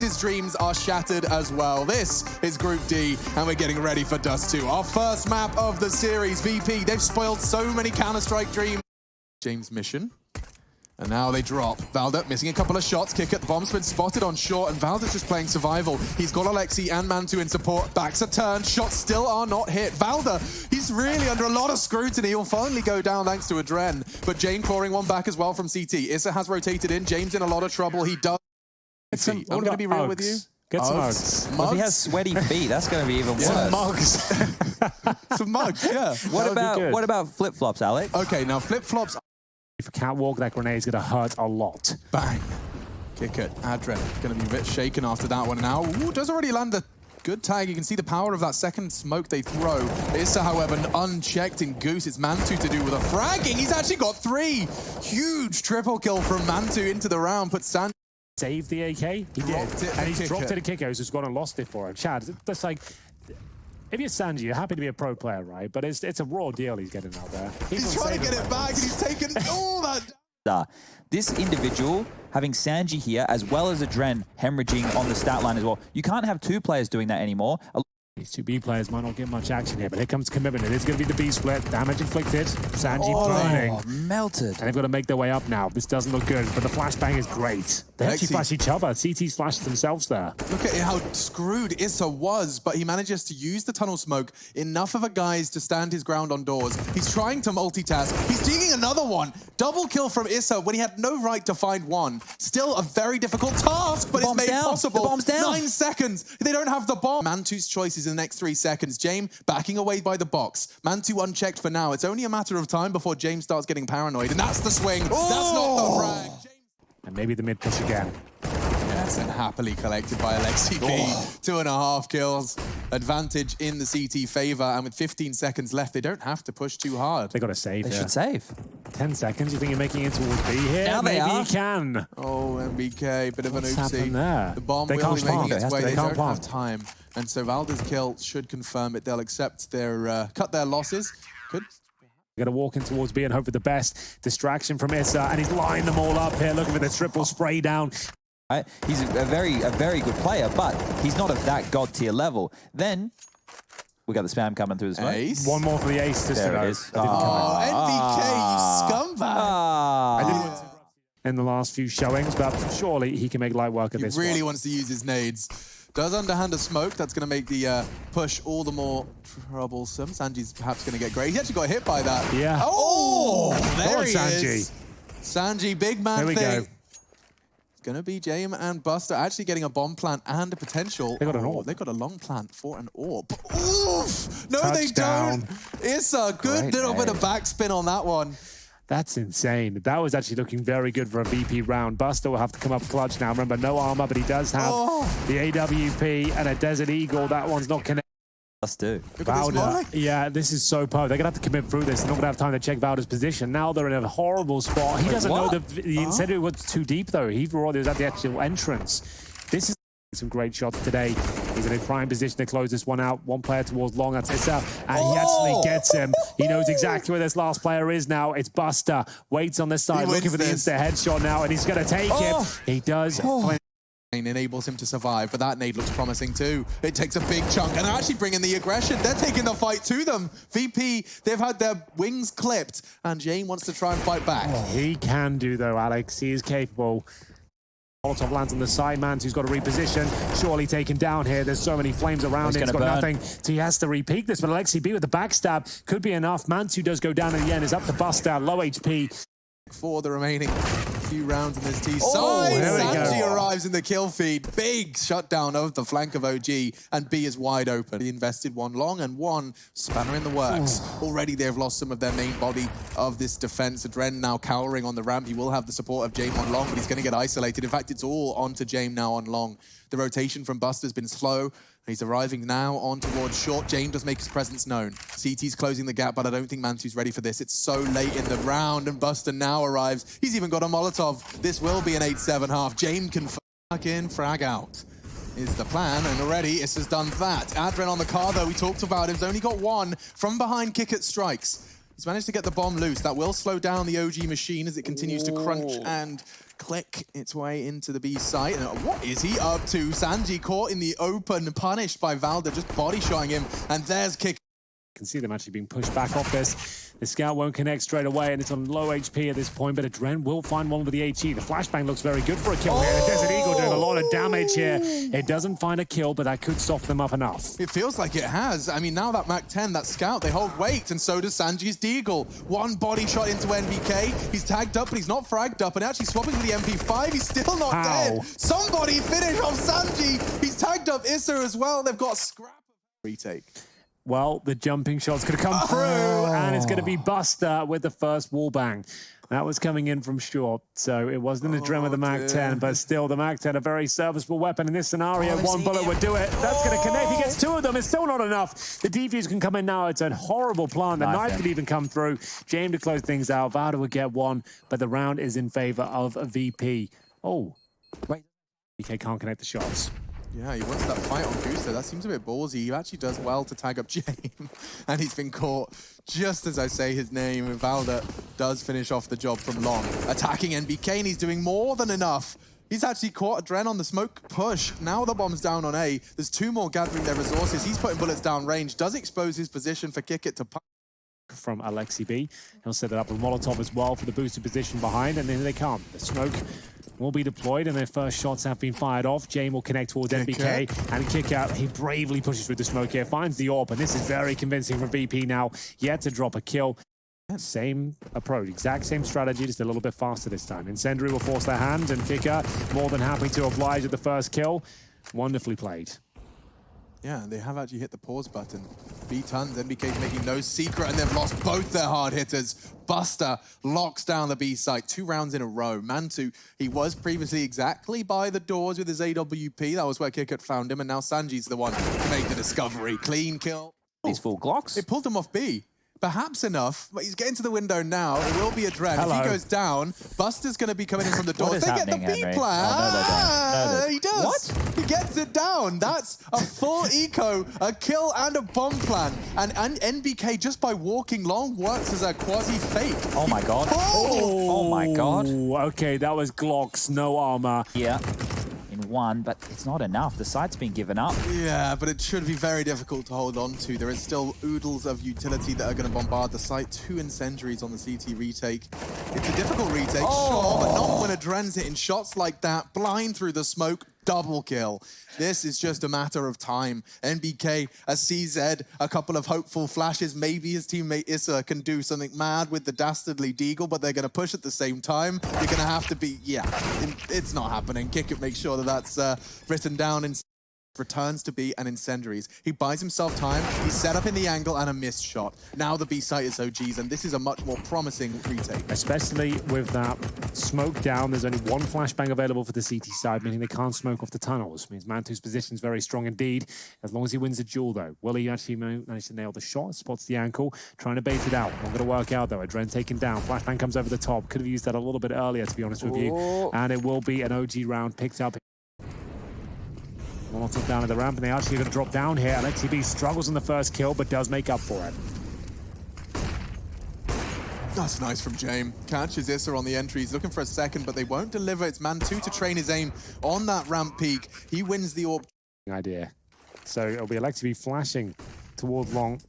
his dreams are shattered as well. This is Group D, and we're getting ready for Dust 2. Our first map of the series, VP. They've spoiled so many Counter-Strike dreams. James' mission. And now they drop. Valda missing a couple of shots. Kick at the bomb's been spotted on short, and Valda's just playing survival. He's got Alexi and Mantu in support. Backs are turned. Shots still are not hit. Valda, he's really under a lot of scrutiny. He'll finally go down thanks to Adren. But Jane clawing one back as well from CT. Issa has rotated in. James in a lot of trouble. He does. I'm going to be real with you. Get some mugs. Well, if he has sweaty feet, that's going to be even worse. Some mugs. Some mugs, yeah. What about flip-flops, Alex? Okay, now flip-flops. If a catwalk, that grenade's going to hurt a lot. Bang. Kick it. Adren going to be a bit shaken after that one now. Ooh, does already land a good tag. You can see the power of that second smoke they throw. Issa, however, unchecked in Goose. It's Mantu to do with a fragging. He's actually got 3. Huge triple kill from Mantu into the round. Put San. Saved the AK. He did. And he's dropped it to Kikos, who's gone and lost it for him. Chad, that's like... If you're Sanji, you're happy to be a pro player, right? But it's a raw deal he's getting out there. He's trying to get it back, and he's taken all that. This individual, having Sanji here, as well as Adren hemorrhaging on the stat line as well, you can't have 2 players doing that anymore. These 2 B players might not get much action here, but here comes commitment. It is going to be the B split. Damage inflicted. Sanji burning. Melted. And they've got to make their way up now. This doesn't look good, but the flashbang is great. They actually flash each other. CT flashed themselves there. Look at how screwed Issa was, but he manages to use the tunnel smoke enough of a guys to stand his ground on doors. He's trying to multitask. He's digging another one. Double kill from Issa when he had no right to find one. Still a very difficult task, but it's made possible. The bomb's down. 9 seconds. They don't have the bomb. Mantu's choices in the next 3 seconds. James backing away by the box. Mantu unchecked for now. It's only a matter of time before James starts getting paranoid, and that's the swing. Oh! That's not the frag. And maybe the mid push again. Yes, and happily collected by Alexi B. 2.5 kills. Advantage in the CT favor, and with 15 seconds left, they don't have to push too hard. They got to save. They should save. 10 seconds. You think you're making it towards B here? Now maybe are. you can. Oh, MBK, bit of an What's oopsie. happened there? The bomb They will can't be making plant. its way. They don't plant. have time, and so Valda's kill should confirm it. They'll accept their cut their losses. Good. Going to walk in towards B and hope for the best. Distraction from Issa, and he's lining them all up here, looking for the triple spray down. Right? He's a very good player, but he's not of that god tier level. Then we got the spam coming through the smoke. Ace. One more for the ace. Just There to it know. is. Oh, NBK, you scumbag. I didn't want to in the last few showings, but surely he can make light work of this. He really wants to use his nades. Does underhand a smoke. That's going to make the push all the more troublesome. Sanji's perhaps going to get great. He actually got hit by that. Yeah. Oh, there he Sanji. is. Sanji, big man There we thing. go. It's going to be Jame and Buster actually getting a bomb plant and a potential. They got an orb. They got a long plant for an orb. Oof! No, Touchdown. they don't. It's a good Great little bit name. of backspin on that one. That's insane. That was actually looking very good for a VP round. Buster will have to come up clutch now. Remember, no armor, but he does have the AWP and a Desert Eagle. That one's not connected. Let's do. Valda, yeah, this is so powerful. They're going to have to commit through this. They're not going to have time to check Valda's position. Now they're in a horrible spot. He doesn't know the incendiary was too deep, though. He was at the actual entrance. This is some great shots today. He's in a prime position to close this one out. One player towards long, that's Issa, and he actually gets him. He knows exactly where this last player is now. It's Buster. Waits on this side, looking for the instant headshot now, and he's going to take it. He does. Enables him to survive, but that nade looks promising too. It takes a big chunk, and they're actually bringing the aggression. They're taking the fight to them. VP, they've had their wings clipped, and Jane wants to try and fight back. He can do, though, Alex. He is capable. Molotov lands on the side. Mantu's got to reposition. Surely taken down here. There's so many flames around him. He's got nothing. So he has to repeat this, but Alexi B with the backstab could be enough. Mantu does go down in the end. Is up to Buster. Low HP. For the remaining few rounds in this T Oh, side, there we Sanji go. arrives in the kill feed. Big shutdown of the flank of OG, and B is wide open. He invested one long and one spanner in the works. Already they've lost some of their main body of this defense. Adren now cowering on the ramp. He will have the support of Jame on long, but he's going to get isolated. In fact, it's all onto Jame now on long. The rotation from Buster's been slow. He's arriving now on towards short. Jane does make his presence known. CT's closing the gap, but I don't think Mantu's ready for this. It's so late in the round, and Buster now arrives. He's even got a Molotov. This will be an 8-7 half. Jane can fuck in, frag out is the plan, and already Issa's done that. Adren on the car, though, we talked about him. He's only got one. From behind, kick it strikes. He's managed to get the bomb loose. That will slow down the OG machine as it continues to crunch and click its way into the B site. And what is he up to? Sanji caught in the open, punished by Valda, just body shotting him. And there's kick. Can see them actually being pushed back off this. The scout won't connect straight away, and it's on low HP at this point, but Adren will find one with the HE. The flashbang looks very good for a kill here. The Desert Eagle doing a lot of damage here. It doesn't find a kill, but that could soften them up enough. It feels like it has. I mean, now that Mac 10, that scout, they hold weight, and so does Sanji's Deagle. One body shot into NBK. He's tagged up, but he's not fragged up, and actually swapping to the MP5, he's still not dead. Somebody finish off Sanji. He's tagged up Issa as well. They've got scrap retake. Well, the jumping shots could have come through, and it's going to be Buster with the first wall bang. That was coming in from short, so it wasn't a Adren with the Mac 10, but still the Mac 10, a very serviceable weapon in this scenario. One bullet would do it. That's going to connect. He gets two of them. It's still not enough. The defuse can come in now. It's a horrible plant. The knife could even come through. James to close things out. Valda would get one, but the round is in favor of VP. Oh, wait. VK can't connect the shots. Yeah, he wants that fight on Gusto. That seems a bit ballsy. He actually does well to tag up James. And he's been caught just as I say his name. And Valda does finish off the job from long. Attacking NBK, and he's doing more than enough. He's actually caught Adren on the smoke push. Now the bomb's down on A. There's two more gathering their resources. He's putting bullets down range. Does expose his position for Kick It to from Alexi B. He'll set it up with Molotov as well for the boosted position behind, and then they come. The smoke will be deployed, and their first shots have been fired off. Jane will connect towards NBK, and kick out. He bravely pushes through the smoke here, finds the AWP, and this is very convincing from VP now. Yet to drop a kill. Same approach, exact same strategy, just a little bit faster this time. Incendiary will force their hand, and Kicker more than happy to oblige at the first kill. Wonderfully played. Yeah, they have actually hit the pause button. B-tons, NBK's making no secret, and they've lost both their hard hitters. Buster locks down the B site 2 rounds in a row. Mantu, he was previously exactly by the doors with his AWP. That was where Kickert found him, and now Sanji's the one to make the discovery. Clean kill. These full Glocks. It pulled him off B. Perhaps enough, but he's getting to the window now. It will be Adren. If he goes down, Buster's going to be coming in from the doors. They get the B plan. Oh, no, he does. What? He gets it down. That's a full eco, a kill, and a bomb plan. And NBK, just by walking long, works as a quasi-fake. Oh, my God. Oh, my God. Okay, that was Glocks, no armor. Yeah. One, but it's not enough. The site's been given up. Yeah, but it should be very difficult to hold on to. There is still oodles of utility that are going to bombard the site. 2 incendiaries on the CT retake. It's a difficult retake, sure, but not when Adren's hitting shots like that. Blind through the smoke. Double kill. This is just a matter of time. NBK, a CZ, a couple of hopeful flashes. Maybe his teammate Issa can do something mad with the dastardly Deagle, but they're going to push at the same time. You're going to have to be, it's not happening. Kick it, make sure that that's written down in returns to B and incendiaries. He buys himself time, he's set up in the angle and a missed shot. Now the B site is OG's, and this is a much more promising retake. Especially with that smoke down, there's only one flashbang available for the CT side, meaning they can't smoke off the tunnels. Means Mantu's position is very strong indeed, as long as he wins the duel though. Will he actually manage to nail the shot? Spots the ankle, trying to bait it out. Not going to work out though. Adren taken down. Flashbang comes over the top. Could have used that a little bit earlier, to be honest with you. And it will be an OG round picked up. Molotov down at the ramp, and they actually going to drop down here. Alexi B struggles on the first kill, but does make up for it. That's nice from James. Catches Issa on the entry. He's looking for a second, but they won't deliver. It's Man2 to train his aim on that ramp peak. He wins the AWP. Idea. So it'll be Alexi B flashing toward long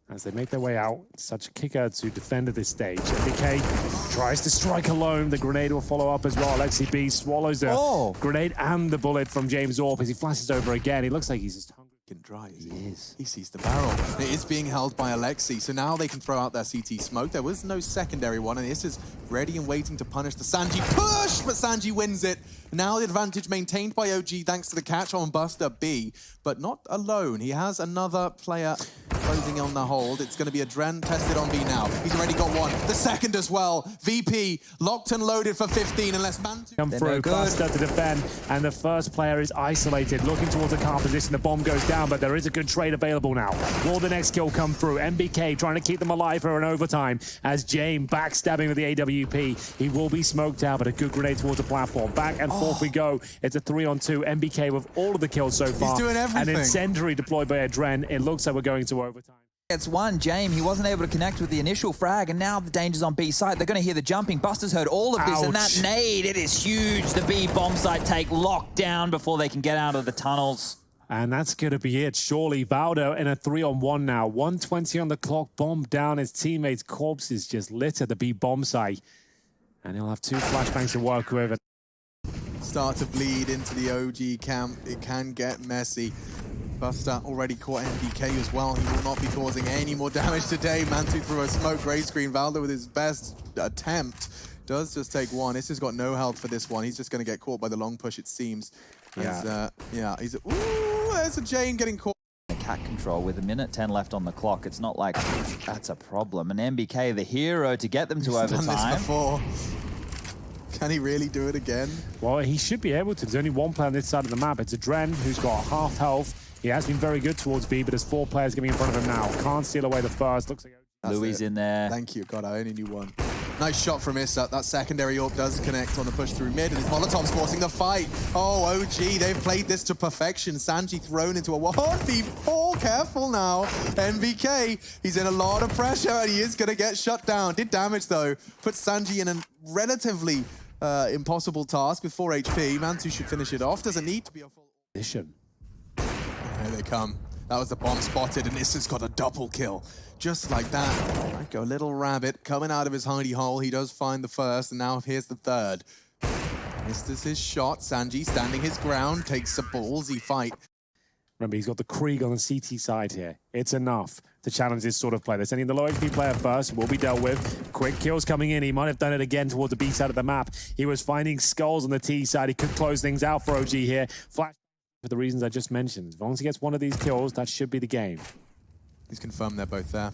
as they make their way out. Such a kicker to defend at this stage. NBK tries to strike alone. The grenade will follow up as well. Alexi B swallows the grenade and the bullet from James Orp as he flashes over again. He looks like he's just hungry. Dry, he sees the barrel. It is being held by Alexi, so now they can throw out their CT smoke. There was no secondary one, and this is ready and waiting to punish the Sanji push, but Sanji wins it. Now the advantage maintained by OG thanks to the catch on Buster B, but not alone. He has another player closing on the hold. It's going to be Adren tested on B now. He's already got one. The second as well. VP locked and loaded for 15 unless Mantu come through. Buster to defend, and the first player is isolated, looking towards a car position. The bomb goes down, but there is a good trade available now. Will the next kill come through? NBK trying to keep them alive for an overtime as James backstabbing with the AWP. He will be smoked out, but a good grenade towards the platform. Back and forth we go. It's a 3-on-2. NBK with all of the kills so far. He's doing everything. An incendiary deployed by Adren. It looks like we're going to overtime. Gets one. James, he wasn't able to connect with the initial frag, and now the danger's on B side. They're going to hear the jumping. Buster's heard all of this, and that nade, it is huge. The B bomb site take locked down before they can get out of the tunnels. And that's going to be it. Surely Valdo in a 3-on-1 now. 1:20 on the clock. Bomb down. His teammates' corpses just litter the B bomb site. And he'll have 2 flashbangs to work with. Start to bleed into the OG camp. It can get messy. Buster already caught MBK as well. He will not be causing any more damage today. Mantu through a smoke gray screen. Valdo with his best attempt does just take one. This has got no health for this one. He's just going to get caught by the long push, it seems. Ooh, there's a Jane getting caught. Cat control with 1:10 left on the clock. It's not like that's a problem. And MBK, the hero to get them to overtime. He's done this before. Can he really do it again? Well, he should be able to. There's only one player on this side of the map. It's a Dren who's got half health. He has been very good towards B, but there's 4 players getting in front of him now. Can't steal away the first. Looks like Louis in there. Thank you. God, I only knew one. Nice shot from Issa. That secondary AWP does connect on the push through mid, and it's Molotov's forcing the fight. Oh, OG, they've played this to perfection. Sanji thrown into a 1v4. Careful now. MBK, he's in a lot of pressure, and he is going to get shut down. Did damage, though. Puts Sanji in a relatively impossible task with 4 HP. Mantu should finish it off. Doesn't need to be a full position. Here they come. That was the bomb spotted, and Issa's got a double kill. Just like that. Right, go little rabbit coming out of his hidey hole. He does find the first, and now here's the third. Misses his shot. Sanji standing his ground, takes a ballsy fight. Remember, he's got the Krieg on the CT side here. It's enough to challenge this sort of play. They're sending the low HP player first, will be dealt with. Quick kills coming in. He might have done it again towards the B side of the map. He was finding skulls on the T side. He could close things out for OG here. Flash for the reasons I just mentioned. As long as he gets one of these kills, that should be the game. He's confirmed they're both there.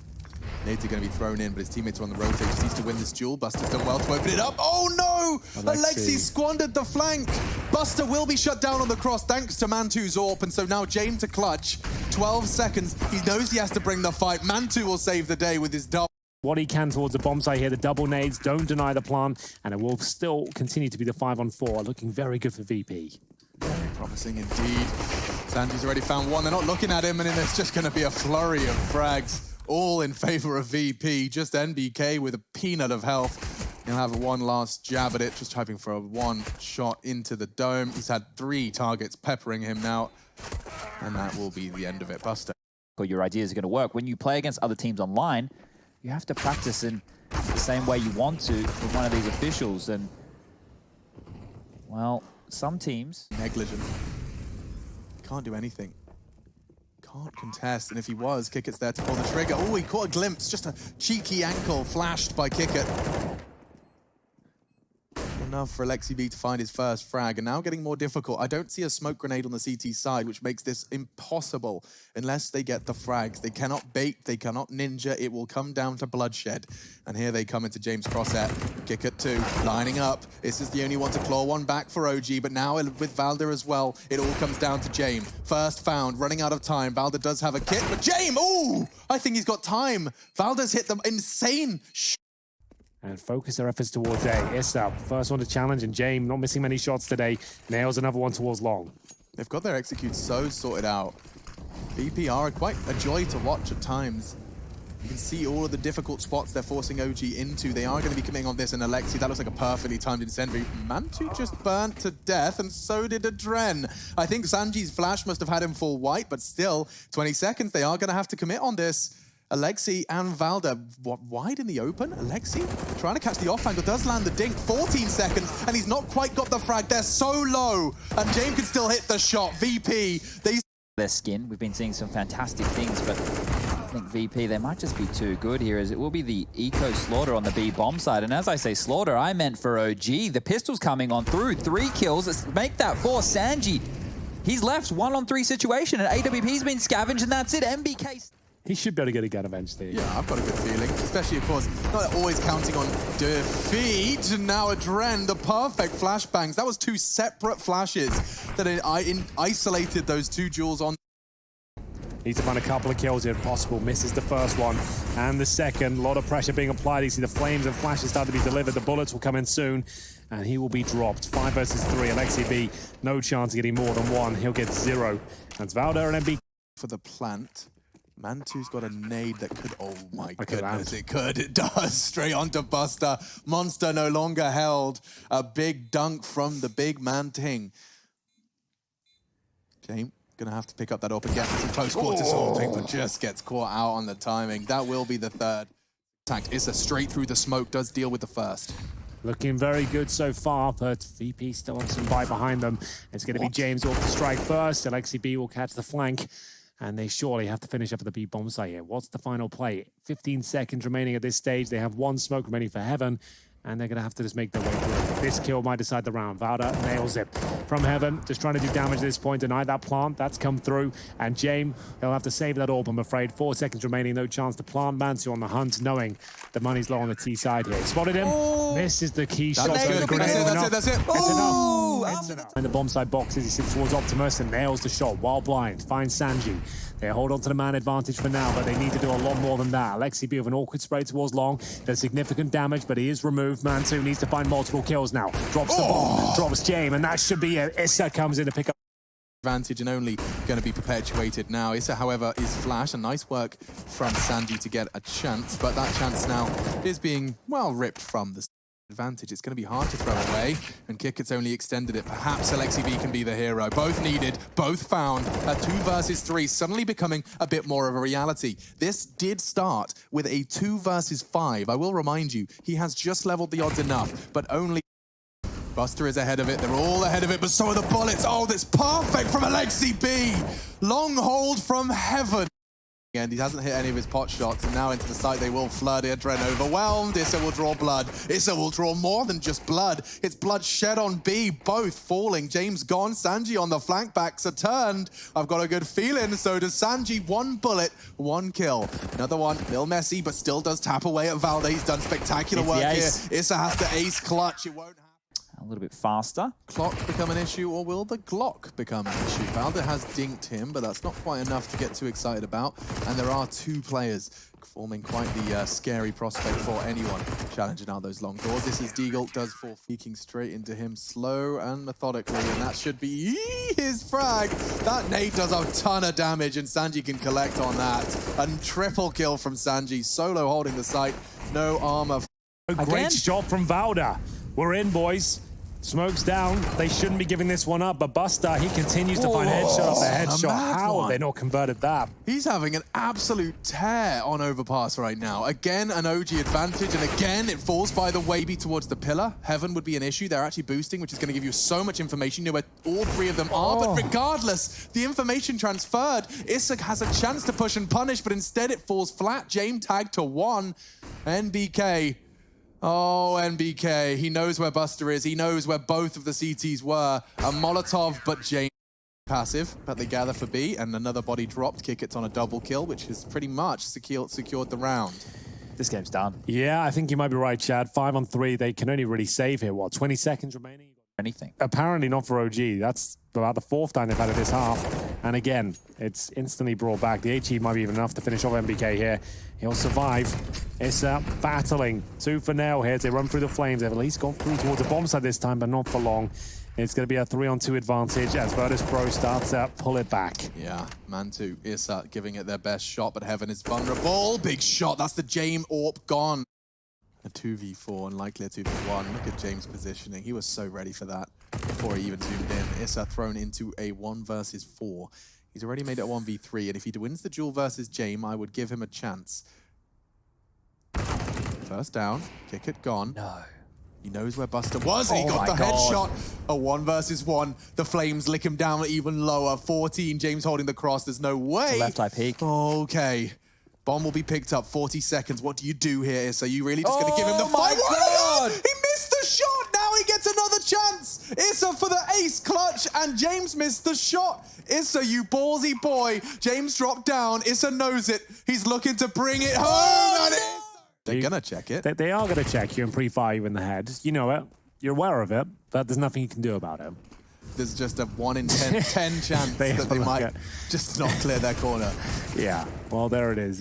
Nades are going to be thrown in, but his teammates are on the rotate. He just needs to win this duel. Buster's done well to open it up. Oh no! Alexi squandered the flank. Buster will be shut down on the cross thanks to Mantu's AWP, and so now James to clutch. 12 seconds. He knows he has to bring the fight. Mantu will save the day with his double. What he can towards the bomb site here. The double nades don't deny the plan, and it will still continue to be the 5-on-4. Looking very good for VP. Very promising indeed. Sanji's already found one. They're not looking at him, and then there's just going to be a flurry of frags. All in favor of VP. Just NBK with a peanut of health. He'll have one last jab at it, just hoping for a one shot into the dome. He's had 3 targets peppering him now, and that will be the end of it. Buster. Your ideas are going to work. When you play against other teams online, you have to practice in the same way you want to with one of these officials. And, well, some teams... negligent. Can't do anything. Can't contest, and if he was, Kickett's there to pull the trigger. Oh, he caught a glimpse, just a cheeky ankle flashed by Kickett. Enough for Alexi B to find his first frag, and now getting more difficult. I don't see a smoke grenade on the CT side, which makes this impossible unless they get the frags. They cannot bait, they cannot ninja. It will come down to bloodshed. And here they come into James' crosshair. Kickett 2, lining up. This is the only one to claw one back for OG, but now with Valda as well, it all comes down to James. First found, running out of time. Valda does have a kit, but James, ooh! I think he's got time. Valda's hit them insane and focus their efforts towards A. Issa, first one to challenge, and James not missing many shots today. Nails another one towards long. They've got their execute so sorted out. BP are quite a joy to watch at times. You can see all of the difficult spots they're forcing OG into. They are going to be committing on this, and Alexi, that looks like a perfectly timed incendiary. Mantu just burnt to death, and so did a Dren. I think Sanji's flash must have had him full white, but still, 20 seconds, they are going to have to commit on this. Alexi and Valda, wide in the open? Alexi trying to catch the off angle, does land the dink, 14 seconds, and he's not quite got the frag. They're so low, and James can still hit the shot. VP, their skin. We've been seeing some fantastic things, but I think VP, they might just be too good here, as it will be the eco slaughter on the B bomb side. And as I say slaughter, I meant for OG. The pistol's coming on through, 3 kills. Let's make that 4. Sanji, he's left 1-on-3 situation, and AWP's been scavenged, and that's it. MBK. He should be able to get a gun eventually. Yeah, I've got a good feeling. Especially, of course, not always counting on defeat. And now a Dren, the perfect flashbangs. That was 2 separate flashes that isolated those 2 duels on. Needs to find a couple of kills if possible. Misses the first one and the second. A lot of pressure being applied. You see the flames and flashes start to be delivered. The bullets will come in soon, and he will be dropped. 5 versus 3. Alexi B, no chance of getting more than 1. He'll get 0. That's Valda and MB. For the plant. Mantu's got a nade that could, oh my Look at goodness, that. it could, it does, straight onto Buster. Monster no longer held. A big dunk from the big man Ting. James gonna have to pick up that up again. Some close quarter sorting, but just gets caught out on the timing. That will be the third. Attacked Issa straight through the smoke, does deal with the first. Looking very good so far, but VP still on some bite behind them. It's going to be James off to strike first. Alexi B will catch the flank, and they surely have to finish up at the B bomb site here. What's the final play? 15 seconds remaining at this stage. They have one smoke remaining for Heaven, and they're going to have to just make their way through. This kill might decide the round. Valda nails it from Heaven, just trying to do damage at this point. Denied that plant. That's come through. And James, he'll have to save that orb, I'm afraid. 4 seconds remaining. No chance to plant. Mansu on the hunt, knowing the money's low on the T side here. Spotted him. Misses the key shot. That's it. That's enough. In the bomb side boxes, he sits towards Optimus and nails the shot while blind. Finds Sanji. They hold on to the man advantage for now, but they need to do a lot more than that. Alexi B with an awkward spray towards Long. Does significant damage, but he is removed. Mansu needs to find multiple kills now. Drops the bomb, drops James, and that should be it. Issa comes in to pick up Advantage and only going to be perpetuated now. Issa, however, is flash. A nice work from Sanji to get a chance, but that chance now is being, well, ripped from the advantage. It's going to be hard to throw away, and Kicket's only extended it. Perhaps Alexi B can be the hero. Both needed, both found. A 2 versus 3 suddenly becoming a bit more of a reality. This did start with a 2 versus 5. I will remind you, he has just leveled the odds enough, but only Buster is ahead of it. They're all ahead of it, but so are the bullets. Oh, that's perfect from Alexi B. Long hold from Heaven. And he hasn't hit any of his pot shots, and now into the site they will flood. Adren overwhelmed. Issa will draw blood. Issa will draw more than just blood. It's blood shed on B, both falling. James gone. Sanji on the flank, backs are turned. I've got a good feeling. So does Sanji. 1 bullet, 1 kill. Another one, Bill messy, but still does tap away at Valda. He's done spectacular work here. Issa has to ace clutch. It won't happen. A little bit faster. Clock become an issue, or will the Glock become an issue? Valda has dinked him, but that's not quite enough to get too excited about. And there are 2 players forming quite the scary prospect for anyone challenging out those long doors. This is Deagle, does fall, peeking straight into him slow and methodically, and that should be his frag. That nade does a ton of damage, and Sanji can collect on that. And triple kill from Sanji, solo holding the site, no armor. a great shot from Valda. We're in, boys. Smoke's down. They shouldn't be giving this one up, but Buster, he continues to find headshot after headshot. How have they not converted that? He's having an absolute tear on overpass right now. Again, an OG advantage, and again, it falls by the wavy towards the pillar. Heaven would be an issue. They're actually boosting, which is going to give you so much information. You know where all 3 of them are, but regardless, the information transferred. Issa has a chance to push and punish, but instead it falls flat. James tagged to 1. NBK. Oh, NBK, he knows where Buster is. He knows where both of the CTs were. A Molotov, but James passive, but they gather for B, and another body dropped. Kicket's on a double kill, which has pretty much secured the round. This game's done. Yeah, I think you might be right, Chad. 5 on 3, they can only really save here. What, 20 seconds remaining? Anything. Apparently not for OG. That's about the 4th time they've had it this half. And again, it's instantly brought back. The HE might be even enough to finish off MBK here. He'll survive. It's battling. 2 for now here as they run through the flames. They've at least gone through towards the bomb side this time, but not for long. It's going to be a 3-on-2 advantage as Virtus.pro starts to pull it back. Yeah, Mantu, Issa giving it their best shot, but Heaven is vulnerable. Big shot. That's the James AWP gone. A 2v4 and likely a 2v1. Look at James' positioning. He was so ready for that before he even zoomed in. Issa thrown into a 1 versus 4. He's already made it a 1v3, and if he wins the duel versus James, I would give him a chance. First down, kick it gone. No. He knows where Buster was, and he got the headshot. A 1 versus 1. The flames lick him down even lower. 14, James holding the cross. There's no way. Left eye peek. Okay. Bomb will be picked up. 40 seconds. What do you do here, Issa? Are you really just going to give him the fight? God. He missed the shot. Now he gets another chance. Issa for the ace clutch, and James missed the shot. Issa, you ballsy boy. James dropped down. Issa knows it. He's looking to bring it home. And they're going to check it. They are going to check you and pre-fire you in the head. You know it. You're aware of it, but there's nothing you can do about it. there's just a 1 in 10 chance that they might just not clear their corner. Yeah, well, there it is.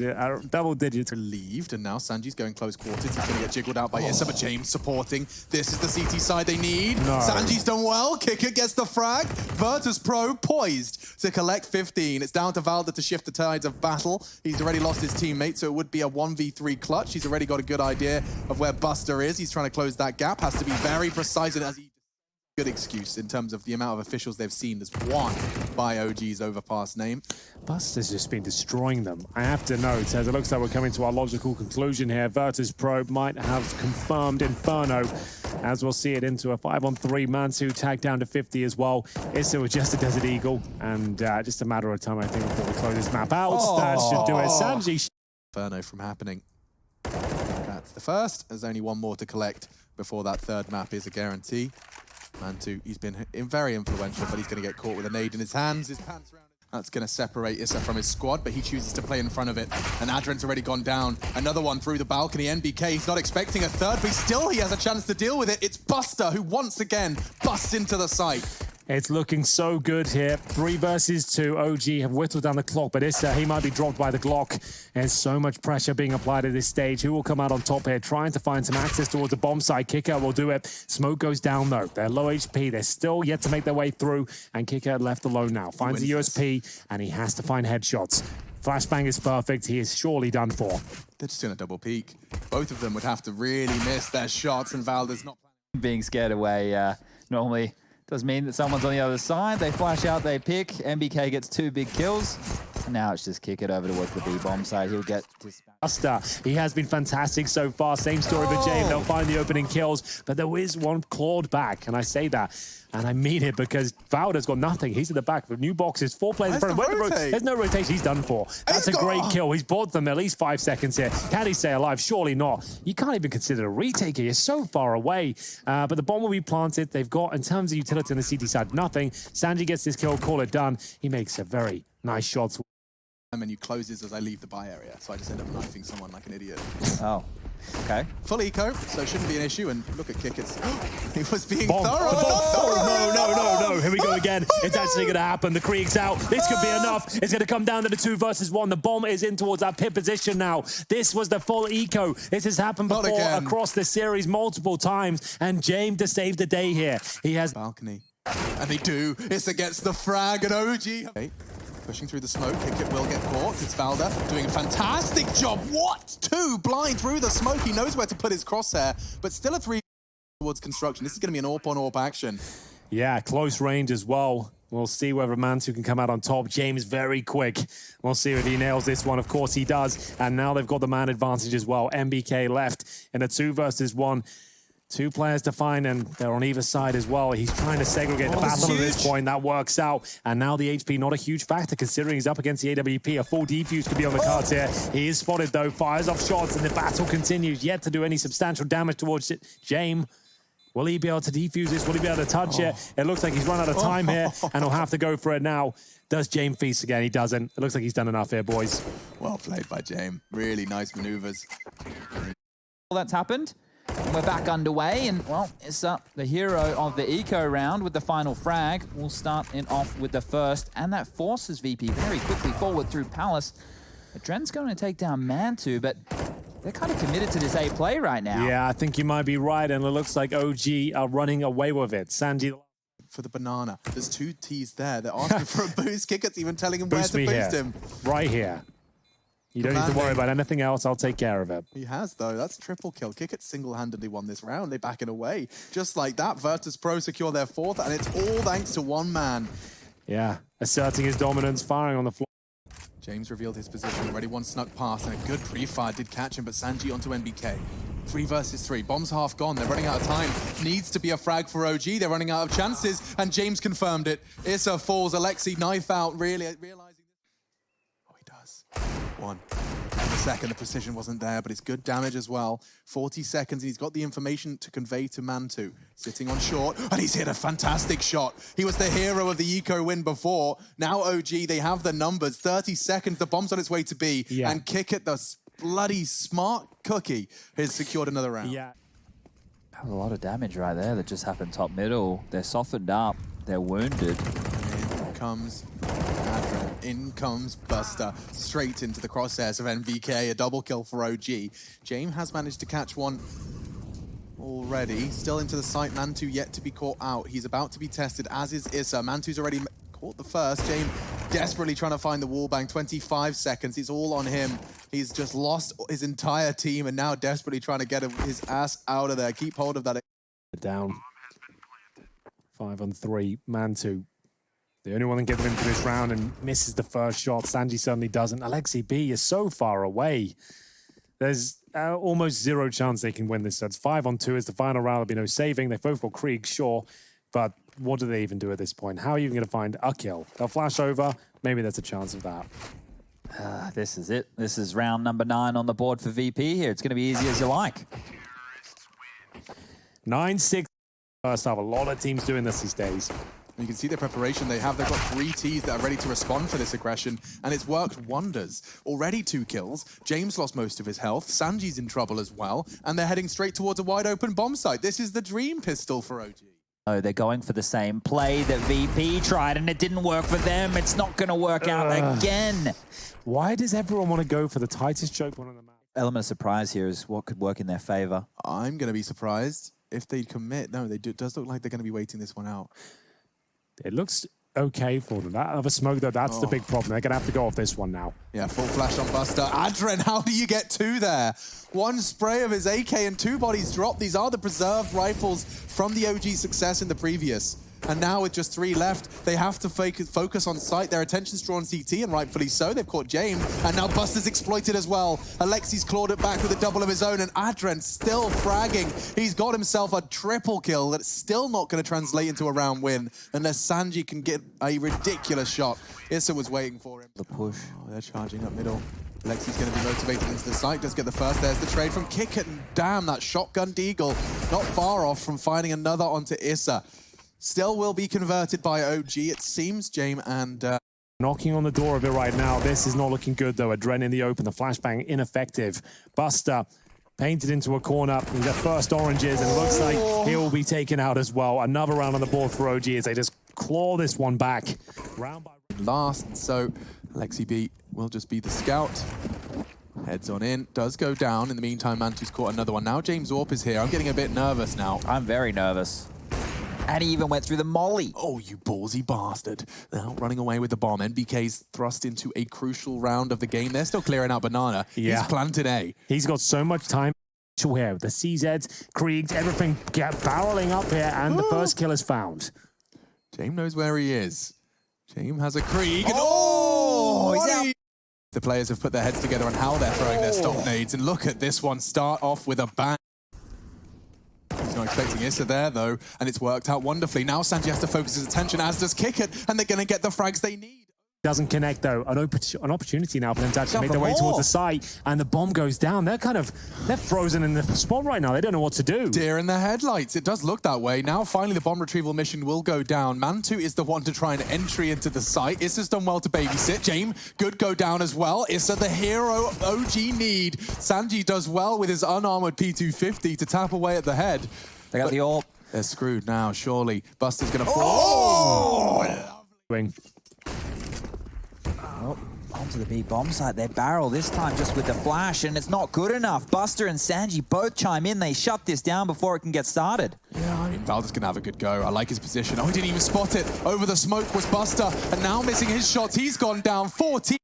Double digits. Relieved, and now Sanji's going close quarters. He's going to get jiggled out by Issa, but James supporting. This is the CT side they need. No. Sanji's done well. Kicker gets the frag. Virtus.pro poised to collect 15. It's down to Valda to shift the tides of battle. He's already lost his teammate, so it would be a 1v3 clutch. He's already got a good idea of where Buster is. He's trying to close that gap. Has to be very precise, and as he good excuse in terms of the amount of officials they've seen. There's one by OG's overpass name. Buster's just been destroying them. I have to note, as it looks like we're coming to our logical conclusion here, Virtus.pro might have confirmed Inferno, as we'll see it into a 5-on-3 Mantu tag down to 50 as well. Issa was just a Desert Eagle, and just a matter of time, I think, before we close this map out. That should do it. Sanji. Inferno from happening. That's the first. There's only one more to collect before that third map is a guarantee. Mantu, he's been very influential, but he's going to get caught with a nade in his hands. His pants around it. That's going to separate Issa from his squad, but he chooses to play in front of it. And Adren's already gone down. Another one through the balcony. NBK, he's not expecting a third, but still he has a chance to deal with it. It's Buster who once again busts into the site. It's looking so good here. 3 versus 2. OG have whittled down the clock, but Issa, he might be dropped by the Glock. There's so much pressure being applied at this stage. Who will come out on top here? Trying to find some access towards the bomb side. Kicker will do it. Smoke goes down, though. They're low HP. They're still yet to make their way through, and Kicker left alone now. Finds the USP, and he has to find headshots. Flashbang is perfect. He is surely done for. They're just going to double peek. Both of them would have to really miss their shots, and Valda's not being scared away. Normally does mean that someone's on the other side. They flash out, they pick. MBK gets 2 big kills. And now it's just kick it over towards the B-bomb side. He'll get Buster. He has been fantastic so far. Same story for James. They'll find the opening kills, but there is one clawed back. And I say that, and I mean it, because Valda's got nothing. He's at the back with new boxes. 4 players in front of him. There's no rotation. He's done for. That's a great kill. He's bought them at least 5 seconds here. Can he stay alive? Surely not. You can't even consider a retake here. You're so far away. But the bomb will be planted. They've got, in terms of utility on the CT side, nothing. Sanji gets this kill. Call it done. He makes a very nice shot. menu closes as I leave the buy area, so I just end up knifing someone like an idiot. Oh, okay. Full eco, so it shouldn't be an issue, and look at Kick, he was being Bomb. thorough. No, here we go again. It's actually going to happen. The Krieg's out. This could be enough. It's going to come down to the 2 versus 1. The bomb is in towards that pit position now. This was the full eco. This has happened before across the series multiple times, and James to save the day here. He has balcony, and they do. Issa gets the frag, and OG. Okay. Pushing through the smoke, Kick will get caught. It's Valda doing a fantastic job. What? 2 blind through the smoke. He knows where to put his crosshair, but still a 3 towards construction. This is going to be an AWP-on-AWP action. Yeah, close range as well. We'll see whether Mantu can come out on top. James very quick. We'll see if he nails this one. Of course he does. And now they've got the man advantage as well. MBK left in a 2 versus 1. 2 players to find, and they're on either side as well. He's trying to segregate the battle at this point. That works out. And now the HP, not a huge factor, considering he's up against the AWP. A full defuse could be on the cards here. He is spotted, though. Fires off shots, and the battle continues. Yet to do any substantial damage towards it. James, will he be able to defuse this? Will he be able to touch it? It looks like he's run out of time here, and he'll have to go for it now. Does James feast again? He doesn't. It looks like he's done enough here, boys. Well played by James. Really nice maneuvers. Well, that's happened. And we're back underway, and well, it's the hero of the eco round with the final frag. We'll start it off with the first, and that forces VP very quickly forward through Palace. Dren's going to take down Mantu, but they're kind of committed to this A play right now. Yeah, I think you might be right, and it looks like OG are running away with it. Sanji for the banana. There's 2 T's there. They're asking for a boost. Kicker's even telling him where to boost him. Right here. You don't need to worry about anything else. I'll take care of it. He has, though. That's triple kill. Kickett single-handedly won this round. They back it away. Just like that, Virtus.pro secure their 4th, and it's all thanks to one man. Yeah, asserting his dominance, firing on the floor. James revealed his position. Already one snuck past, and a good pre-fire did catch him, but Sanji onto NBK. 3 versus 3. Bomb's half gone. They're running out of time. Needs to be a frag for OG. They're running out of chances, and James confirmed it. Issa falls. Alexi knife out, really realizing. Oh, he does. 1. And the second, the precision wasn't there, but it's good damage as well. 40 seconds, and he's got the information to convey to Mantu. Sitting on short, and he's hit a fantastic shot. He was the hero of the eco win before. Now OG, they have the numbers. 30 seconds, the bomb's on its way to B. Yeah. And Kick it, the bloody smart cookie, has secured another round. Yeah. A lot of damage right there that just happened top middle. They're softened up. They're wounded. In comes Adren. In comes Buster. Straight into the crosshairs of NVK. A double kill for OG. James has managed to catch one already. Still into the site. Mantu yet to be caught out. He's about to be tested, as is Issa. Mantu's already caught the first. James desperately trying to find the wallbang. 25 seconds. It's all on him. He's just lost his entire team and now desperately trying to get his ass out of there. Keep hold of that. Down. 5-on-3. Mantu. The only one that gets him into this round and misses the first shot. Sanji certainly doesn't. Alexi B is so far away. There's almost zero chance they can win this. So it's 5-on-2 is the final round. There'll be no saving. They both got Krieg, sure. But what do they even do at this point? How are you even going to find a kill? They'll flash over. Maybe there's a chance of that. This is it. This is round number 9 on the board for VP here. It's going to be easy as you like. 9-6 first half. A lot of teams doing this these days. You can see the preparation they have. They've got 3 Ts that are ready to respond for this aggression, and it's worked wonders. Already 2 kills. James lost most of his health. Sanji's in trouble as well, and they're heading straight towards a wide open bomb site. This is the dream pistol for OG. Oh, they're going for the same play that VP tried, and it didn't work for them. It's not going to work out again. Why does everyone want to go for the tightest choke point on the map? Element of surprise here is what could work in their favor. I'm going to be surprised if they commit. No, it does look like they're going to be waiting this one out. It looks okay for them. That other smoke, though, that's the big problem. They're going to have to go off this one now. Yeah, full flash on Buster. Adren, how do you get 2 there? 1 spray of his AK and 2 bodies dropped. These are the preserved rifles from the OG success in the previous. And now with just 3 left, they have to focus on sight. Their attention's drawn CT, and rightfully so. They've caught James, and now Buster's exploited as well. Alexi's clawed it back with a double of his own, and Adren still fragging. He's got himself a triple kill that's still not going to translate into a round win unless Sanji can get a ridiculous shot. Issa was waiting for him. The push. Oh, they're charging up middle. Alexi's going to be motivated into the site. Does get the first. There's the trade from Kickett, and damn, that shotgun deagle not far off from finding another onto Issa. Still will be converted by OG, it seems, James, and... knocking on the door of it right now. This is not looking good, though. Adren in the open. The flashbang ineffective. Buster painted into a corner. He's at first oranges, and it looks like he will be taken out as well. Another round on the board for OG as they just claw this one back. Round by last, so Alexi B will just be the scout. Heads on in, does go down. In the meantime, Mantu's caught another one. Now James Orp is here. I'm getting a bit nervous now. I'm very nervous. And he even went through the molly. Oh, you ballsy bastard. Now running away with the bomb. NBK's thrust into a crucial round of the game. They're still clearing out Banana. Yeah. He's planted A. He's got so much time to here. The CZs, Kriegs, everything barreling up here, and the first kill is found. James knows where he is. James has a Krieg. And he's out. The players have put their heads together on how they're throwing their stop nades. And look at this one start off with a bang. He's not expecting Issa there, though, and it's worked out wonderfully. Now Sanji has to focus his attention, as does Kickett, and they're going to get the frags they need. Doesn't connect, though. An opportunity now for them to actually make their way towards the site, and the bomb goes down. They're frozen in the spot right now. They don't know what to do. Deer in the headlights. It does look that way. Now, finally, the bomb retrieval mission will go down. Mantu is the one to try and entry into the site. Issa's done well to babysit. James could go down as well. Issa, the hero OG need. Sanji does well with his unarmored P250 to tap away at the head. They got the AWP. They're screwed now, surely. Buster's going to fall. Oh, onto the B bomb site. They barrel this time just with the flash, and it's not good enough. Buster and Sanji both chime in. They shut this down before it can get started. Yeah, I mean, Valda's gonna have a good go. I like his position. Oh, he didn't even spot it. Over the smoke was Buster, and now missing his shots. He's gone down 14.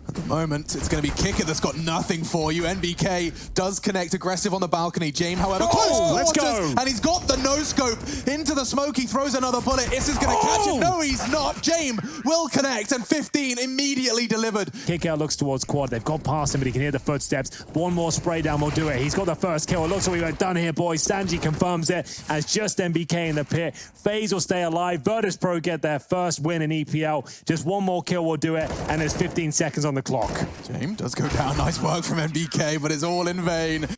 At the moment, it's going to be Kickett that's got nothing for you. NBK does connect aggressive on the balcony. James, however, close let's go. And he's got the no-scope into the smoke. He throws another bullet. Issa's going to catch it. No, he's not. James will connect, and 15 immediately delivered. Kickout looks towards quad. They've got past him, but he can hear the footsteps. One more spray down will do it. He's got the first kill. It looks like we've done here, boys. Sanji confirms it as just NBK in the pit. FaZe will stay alive. Virtus.pro get their first win in EPL. Just one more kill will do it, and there's 15 seconds on the clock. James does go down. Nice work from NBK, but it's all in vain.